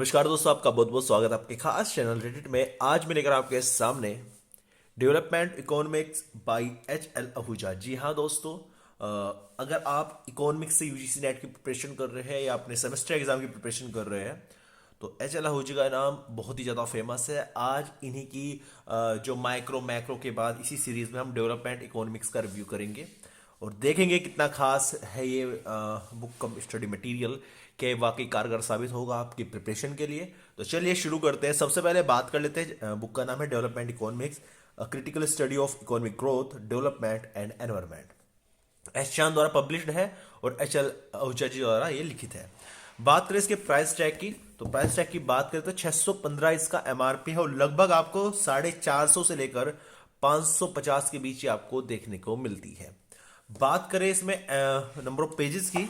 नमस्कार दोस्तों, आपका बहुत बहुत स्वागत है आपके खास चैनल रेडिट में। आज मैं लेकर आपके सामने development economics by H L Ahuja. जी हाँ दोस्तों, अगर आप इकोनॉमिक्स से यूजीसी नेट की प्रिपरेशन कर रहे हैं या अपने सेमेस्टर एग्जाम की प्रिपरेशन कर रहे हैं तो एच एल आहूजा का नाम बहुत ही ज़्यादा फेमस है। आज इन्हीं की जो माइक्रो मैक्रो के बाद इसी सीरीज में हम डेवलपमेंट इकोनॉमिक्स का रिव्यू करेंगे और देखेंगे कितना खास है ये बुक कम स्टडी मटेरियल के वाकई कारगर साबित होगा आपकी प्रिपरेशन के लिए। तो चलिए शुरू करते हैं। सबसे पहले बात कर लेते हैं, बुक का नाम है development economics, critical study of economic growth, development and environment. S चांद द्वारा पब्लिश्ड है और एच एल आहूजा जी द्वारा ये लिखित है। बात करें इसके प्राइस टैग की, तो प्राइस टैग की बात करें तो 615 इसका एमआरपी है और लगभग आपको 450 से लेकर 550 के बीच ही आपको देखने को मिलती है। बात करें इसमें नंबर ऑफ पेजेस की,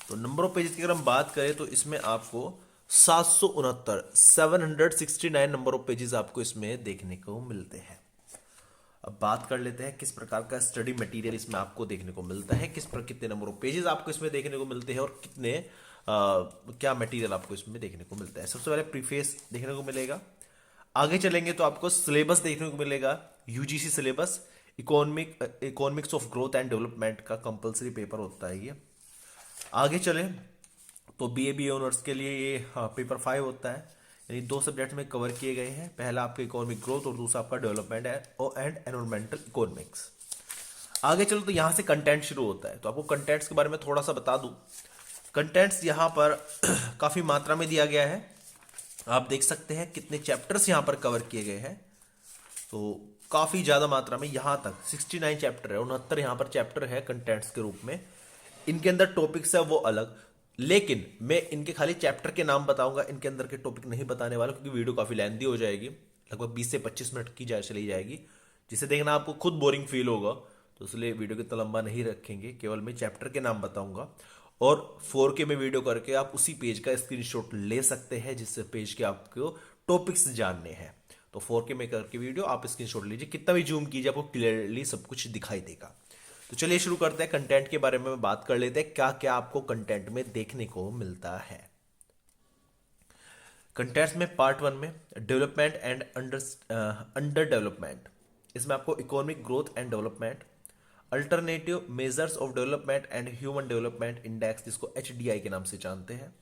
तो नंबर ऑफ पेजेस की अगर हम बात करें तो इसमें आपको 769 नंबर ऑफ पेजेस आपको इसमें देखने को मिलते हैं। अब बात कर लेते हैं किस प्रकार का स्टडी मटेरियल इसमें आपको देखने को मिलता है, कितने नंबर ऑफ पेजेस आपको इसमें देखने को मिलते हैं और कितने क्या मटेरियल आपको इसमें देखने को मिलता है। सबसे पहले प्रीफेस देखने को मिलेगा। आगे चलेंगे तो आपको सिलेबस देखने को मिलेगा, UGC syllabus, economics of growth and development का कंपलसरी पेपर होता है ये। आगे चले तो बी ऑनर्स के लिए ये पेपर 5 होता है, यानी 2 सब्जेक्ट में कवर किए गए हैं। पहला आपका इकोनॉमिक ग्रोथ और दूसरा आपका डेवलपमेंट एंड एनवायरमेंटल इकोनॉमिक्स। आगे चलो तो यहाँ से कंटेंट शुरू होता है, तो आपको कंटेंट्स के बारे में थोड़ा सा बता दूं। कंटेंट्स यहाँ पर काफी मात्रा में दिया गया है। आप देख सकते हैं कितने चैप्टर्स यहाँ पर कवर किए गए हैं, तो काफी ज्यादा मात्रा में यहाँ तक 69 चैप्टर है, 69 यहाँ पर चैप्टर है कंटेंट्स के रूप में। इनके अंदर टॉपिक्स है वो अलग, लेकिन मैं इनके खाली चैप्टर के नाम बताऊंगा, इनके अंदर के टॉपिक नहीं बताने वाला क्योंकि वीडियो काफी लेंथी हो जाएगी, लगभग 20 से 25 मिनट की चली जाएगी, जिसे देखना आपको खुद बोरिंग फील होगा। तो इसलिए वीडियो को इतना लंबा नहीं रखेंगे, केवल मैं चैप्टर के नाम बताऊंगा। और 4K में वीडियो करके आप उसी पेज का स्क्रीनशॉट ले सकते हैं जिस पेज के आपको टॉपिक्स जानने हैं। तो 4K में करके वीडियो आप स्क्रीनशॉट लीजिए, कितना भी जूम कीजिए आपको क्लियरली सब कुछ दिखाई देगा। तो चलिए शुरू करते हैं। कंटेंट के बारे में बात कर लेते हैं, क्या क्या आपको कंटेंट में देखने को मिलता है। कंटेंट्स में पार्ट 1 में डेवलपमेंट एंड अंडर डेवलपमेंट, इसमें आपको economic growth and development, alternative measures of development and human development index, जिसको HDI के नाम से जानते हैं,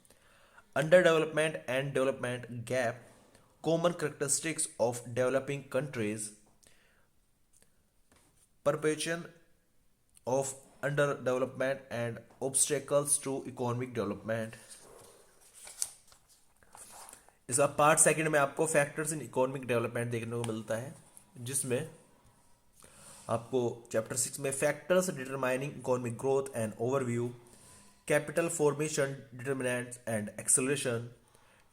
under development and development gap, common characteristics of developing countries, perpetuation of underdevelopment and obstacles to economic development। इसका part 2 में आपको factors in economic development देखने को मिलता है, जिसमें आपको चैप्टर 6 में factors determining economic growth and overview, capital formation determinants and acceleration,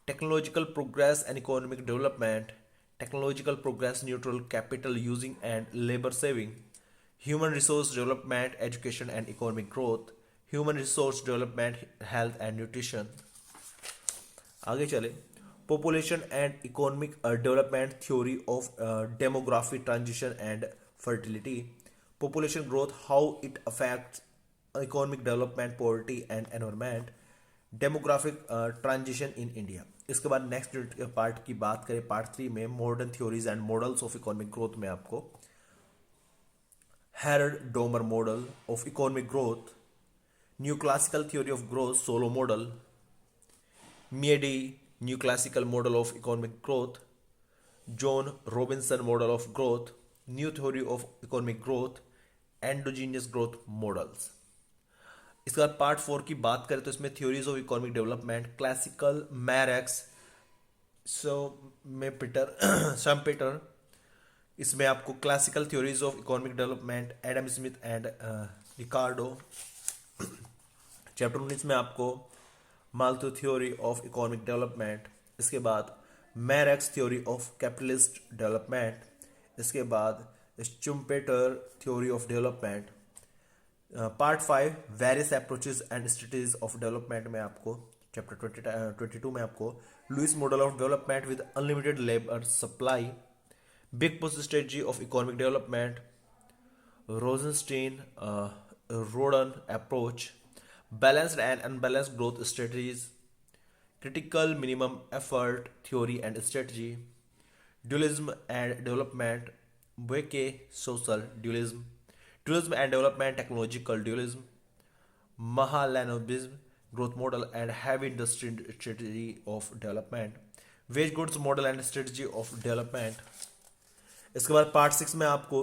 technological progress and economic development, technological progress neutral capital using and labour saving, human resource development, education and economic growth, human resource development, health and nutrition। आगे चले, population and economic development theory of demography transition and fertility, population growth, how it affects economic development, poverty and environment, demographic transition in India। इसके बाद next part की बात करें, part 3 में modern theories and models of economic growth में आपको Harrod-Domer model of economic growth, New Classical Theory of Growth Solow model, Meade New Classical Model of Economic Growth, John Robinson Model of Growth, New Theory of Economic Growth, Endogenous Growth Models। इसके बाद part 4 की बात करें तो इसमें theories of economic development, classical Marx, Schumpeter, इसमें आपको classical theories of economic development, Adam Smith and Ricardo. Chapter 19 में आपको Malthus theory of economic development, इसके बाद Marx theory of capitalist development, इसके बाद Schumpeter theory of development. Part 5 various approaches and strategies of development में आपको chapter 22 में आपको Lewis model of development with unlimited labour supply, Big Push Strategy of Economic Development, Rosenstein Rodan Approach, Balanced and Unbalanced Growth Strategies, critical minimum effort theory and strategy, dualism and development, Boeke social dualism, dualism and development technological dualism, Mahalanism growth model and heavy industry strategy of development, wage goods model and strategy of development. इसके बाद part 6 में आपको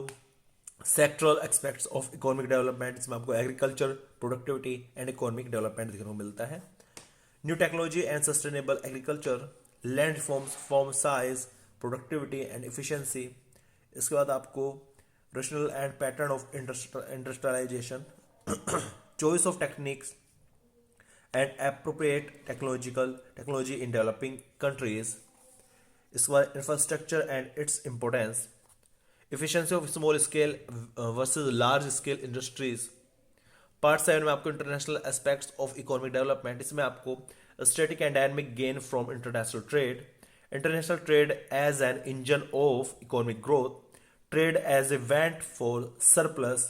sectoral aspects of economic development, इसमें आपको agriculture, productivity and economic development देखने को मिलता है. New technology and sustainable agriculture, land reforms, farm size, productivity and efficiency. इसके बाद आपको rationale and pattern of industrialisation, choice of techniques and appropriate technology in developing countries. इसके बाद infrastructure and its importance, efficiency of small scale versus large scale industries. Part 7 में आपको international aspects of economic development, इसमें आपको static and dynamic gain from international trade, international trade as an engine of economic growth, trade as a vent for surplus,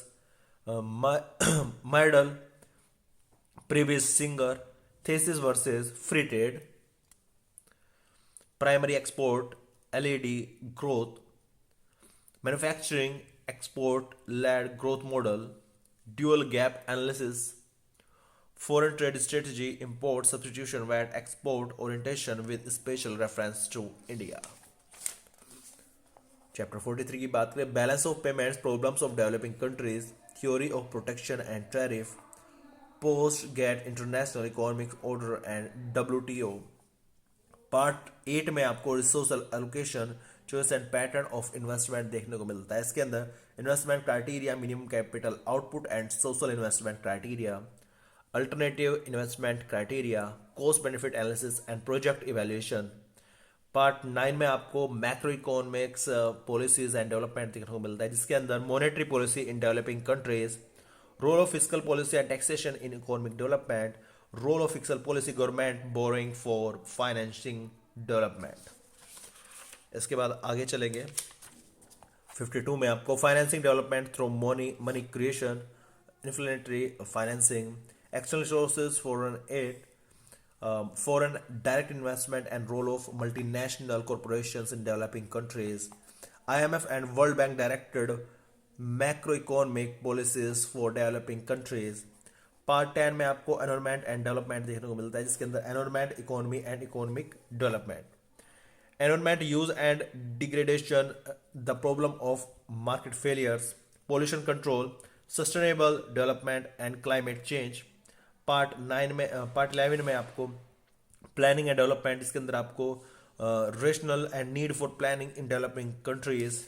Myrdal, Prebisch Singer, thesis versus free trade, primary export, LED growth, manufacturing export led growth model, dual gap analysis, foreign trade strategy, import substitution, VAT export orientation with special reference to India. Chapter 43 की बात करें, balance of payments, problems of developing countries, theory of protection and tariff, post GATT international economic order and WTO. Part 8 में आपको resource allocation, choice and pattern of investment देखने को मिलता है. इसके अंदर investment criteria, minimum capital output and social investment criteria, alternative investment criteria, cost benefit analysis and project evaluation. Part 9 में आपको macroeconomics, policies and development देखने को मिलता है, जिसके अंदर monetary policy in developing countries, role of fiscal policy and taxation in economic development, role of fiscal policy government borrowing for financing development. इसके बाद आगे चलेंगे 52 में आपको financing development through money creation, inflationary financing, external sources, foreign aid, foreign direct investment and role of multinational corporations in developing countries, IMF and world bank directed macro economic policies for developing countries. Part 10 में आपको environment and development देखने को मिलता है, जिसके अंदर environment, economy and economic development, environment use and degradation, the problem of market failures, pollution control, sustainable development and climate change. Part 11 में आपको प्लानिंग एंड डेवलपमेंट, इसके अंदर आपको rationale and need for planning in developing countries.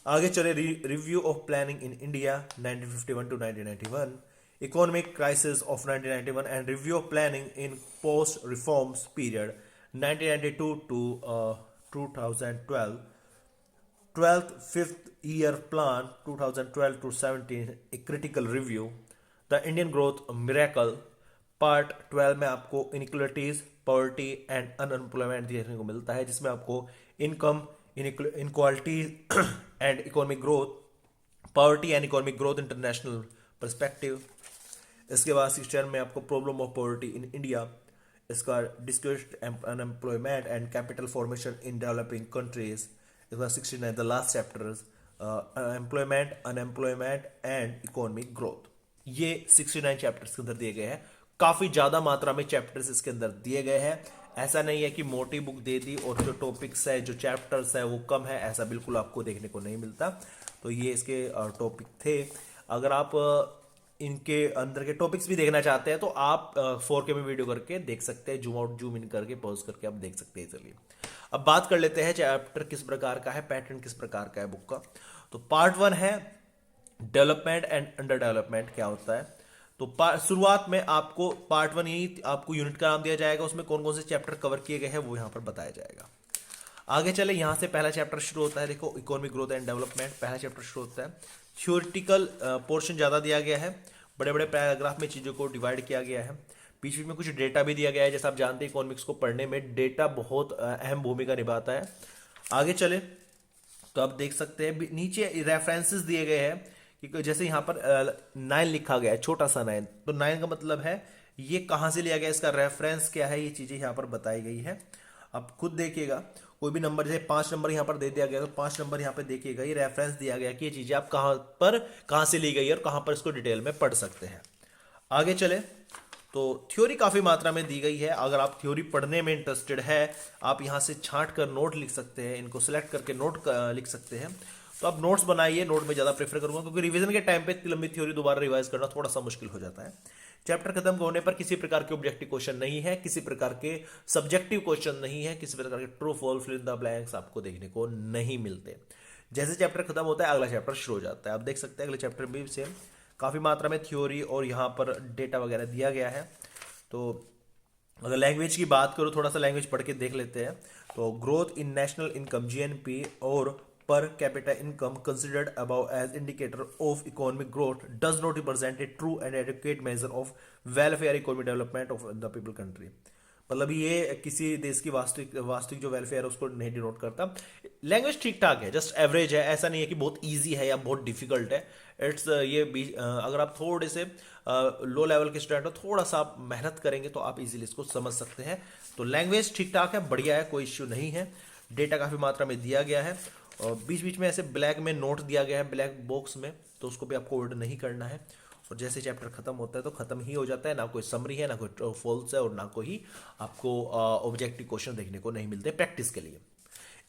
आगे चले, review of planning in India 1951 to 1991, economic crisis of 1991 and review of planning in post reforms period 1992 to 2012, 12th fifth year plan 2012 to 17, a critical review, the Indian growth miracle. Part 12 में आपको inequalities, poverty and unemployment देखने को मिलता है, जिसमें आपको income inequality and economic growth, poverty and economic growth international perspective. इसके बाद 16 में आपको problem of poverty in India, इसका discussed unemployment and capital formation in developing countries. इसका 69 the last chapters, employment, unemployment and economic growth. ये 69 chapters के अंदर दिए गए हैं. काफी ज्यादा मात्रा में चैप्टर्स इसके अंदर दिए गए हैं. ऐसा नहीं है कि मोटी बुक दे दी और जो टॉपिक्स है, जो चैप्टर्स है वो कम है, ऐसा बिल्कुल आपको देखने को नहीं मिलता. तो ये इसके टॉपिक थे. अगर आप इनके अंदर के टॉपिक्स भी देखना चाहते हैं तो आप 4K में वीडियो करके देख सकते हैं, जूम आउट जूम इन करके पॉज करके आप देख सकते हैं. चलिए अब बात कर लेते हैं चैप्टर किस प्रकार का है, पैटर्न किस प्रकार का है बुक का. तो पार्ट 1 है डेवलपमेंट एंड अंडर डेवलपमेंट क्या होता है. तो शुरुआत में आपको पार्ट 1 ही आपको यूनिट का नाम दिया जाएगा, उसमें कौन कौन से चैप्टर कवर किए गए हैं वो यहाँ पर बताया जाएगा. आगे चले, यहां से पहला चैप्टर शुरू होता है. देखो, इकोनॉमिक ग्रोथ एंड डेवलपमेंट पहला चैप्टर शुरू होता है. थ्योरेटिकल पोर्शन ज़्यादा दिया गया है, बड़े बड़े पैराग्राफ में चीज़ों को डिवाइड किया गया है. बीच बीच में कुछ डेटा भी दिया गया है. जैसा आप जानते हैं इकोनॉमिक्स को पढ़ने में डेटा बहुत अहम भूमिका निभाता है. आगे चले तो आप देख सकते हैं नीचे रेफरेंसेस दिए गए हैं कि जैसे यहाँ पर 9 लिखा गया है, छोटा सा 9. तो 9 का मतलब है ये कहाँ से लिया गया, इसका रेफरेंस क्या है, ये चीजें यहाँ पर बताई गई है। आप खुद देखिएगा, कोई भी नंबर जैसे 5 नंबर यहाँ पर दे दिया गया तो 5 नंबर यहाँ पे देखिएगा, ये रेफरेंस दिया गया कि ये चीजें आप कहाँ से ली गई है और कहाँ पर इसको डिटेल में पढ़ सकते हैं। आगे चले तो थ्योरी काफी मात्रा में दी गई है। अगर आप थ्योरी पढ़ने में इंटरेस्टेड है, आप यहाँ से छांट कर नोट लिख सकते हैं, इनको सिलेक्ट करके नोट लिख सकते हैं। तो आप नोट्स बनाइए, नोट में ज्यादा प्रेफर करूंगा क्योंकि रिवीजन के टाइम पे इतनी लंबी थ्योरी दोबारा रिवाइज करना थोड़ा सा मुश्किल हो जाता है। चैप्टर खत्म होने पर किसी प्रकार के ऑब्जेक्टिव क्वेश्चन नहीं है, किसी प्रकार के सब्जेक्टिव क्वेश्चन नहीं है, किसी प्रकार के true false fill in the blanks आपको देखने को नहीं मिलते। जैसे चैप्टर खत्म होता है अगला चैप्टर शुरू हो जाता है। आप देख सकते हैं अगले चैप्टर में भी सेम काफी मात्रा में थ्योरी और यहाँ पर डेटा वगैरह दिया गया है। तो अगर लैंग्वेज की बात करो, थोड़ा सा लैंग्वेज पढ़ के देख लेते हैं। तो growth in national income GNP और per capita income considered above as indicator of economic growth does not represent a true and adequate measure of welfare economic development of the people country। मतलब ये किसी देश की वास्तविक जो welfare है उसको नहीं डिनोट करता। लैंग्वेज ठीक ठाक है, जस्ट एवरेज है, ऐसा नहीं है कि बहुत इजी है या बहुत डिफिकल्ट है। इट्स अगर आप थोड़े से लो लेवल के स्टूडेंट हो, थोड़ा सा आप मेहनत करेंगे तो आप इजीली इसको समझ सकते हैं। तो लैंग्वेज ठीक ठाक है, बढ़िया है, कोई इश्यू नहीं है। डेटा काफी मात्रा में दिया गया है और बीच बीच में ऐसे ब्लैक में नोट दिया गया है ब्लैक बॉक्स में, तो उसको भी आपको वर्ड नहीं करना है। और जैसे चैप्टर खत्म होता है तो खत्म ही हो जाता है, ना कोई समरी है, ना कोई फॉल्स है और ना कोई आपको ऑब्जेक्टिव क्वेश्चन देखने को नहीं मिलते प्रैक्टिस के लिए।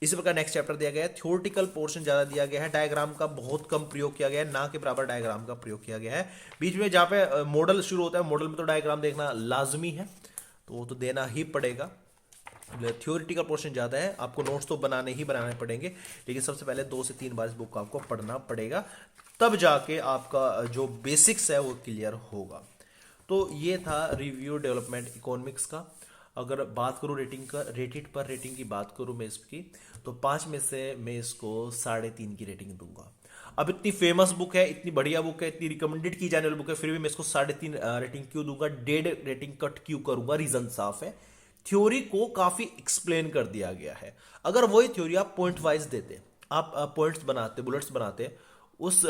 इसी प्रकार नेक्स्ट चैप्टर दिया गया है, थ्योरेटिकल पोर्शन ज्यादा दिया गया है, डायग्राम का बहुत कम प्रयोग किया गया है, ना के बराबर डायग्राम का प्रयोग किया गया है। बीच में जहाँ पे मॉडल शुरू होता है, मॉडल में तो डायग्राम देखना लाजमी है, तो वो तो देना ही पड़ेगा। थ्योरेटिकल पोर्शन ज्यादा है, आपको नोट्स तो बनाने ही बनाने पड़ेंगे, लेकिन सबसे पहले 2 से 3 बार इस बुक को आपको पढ़ना पड़ेगा, तब जाके आपका जो बेसिक्स है वो क्लियर होगा। तो ये था रिव्यू डेवलपमेंट इकोनॉमिक्स का। अगर बात करूँ रेटिंग का, रेटिंग की बात करूँ मैं इसकी, तो 5 में से मैं इसको 3.5 की रेटिंग दूंगा। अब इतनी फेमस बुक है, इतनी बढ़िया बुक है, इतनी रिकमेंडेड की जाने वाली बुक है, फिर भी मैं इसको 3.5 रेटिंग क्यों दूंगा, 1.5 रेटिंग कट क्यों करूंगा? रीजन साफ है, थ्योरी को काफी एक्सप्लेन कर दिया गया है। अगर वही थ्योरी आप पॉइंट वाइज देते, आप पॉइंट्स बनाते, बुलेट्स बनाते, उस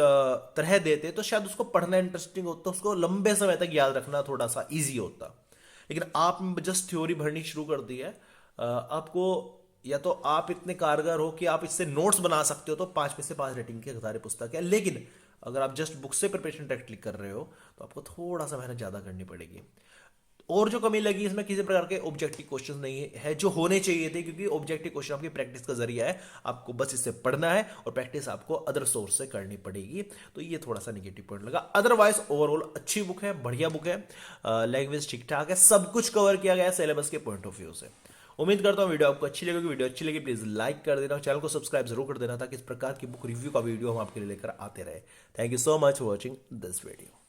तरह देते, तो शायद उसको पढ़ना इंटरेस्टिंग होता, उसको लंबे समय तक याद रखना थोड़ा सा इजी होता। लेकिन आप जस्ट थ्योरी भरनी शुरू कर दी है, आपको या तो आप इतने कारगर हो कि आप इससे नोट्स बना सकते हो, तो 5 में से 5 रेटिंग की हज़ारे पुस्तक है। लेकिन अगर आप जस्ट बुक से प्रिपरेशन डायरेक्टली कर रहे हो तो आपको थोड़ा सा मेहनत ज्यादा करनी पड़ेगी। और जो कमी लगी इसमें, किसी प्रकार के ऑब्जेक्टिव क्वेश्चन नहीं है जो होने चाहिए थे, क्योंकि ऑब्जेक्टिव क्वेश्चन आपकी प्रैक्टिस का जरिया है, आपको बस इससे पढ़ना है और प्रैक्टिस आपको अदर सोर्स से करनी पड़ेगी। तो ये थोड़ा सा निगेटिव पॉइंट लगा। अदरवाइज ओवरऑल अच्छी बुक है, बढ़िया बुक है, लैंग्वेज ठीक ठाक है, सब कुछ कवर किया गया है सिलेबस के पॉइंट ऑफ व्यू से। उम्मीद करता हूं वीडियो आपको अच्छी लगेगी। वीडियो अच्छी लगी प्लीज लाइक कर देना, चैनल को सब्सक्राइब जरूर कर देना, ताकि इस प्रकार की बुक रिव्यू का वीडियो हम आपके लिए लेकर आते रहे। Thank you so much for watching this video.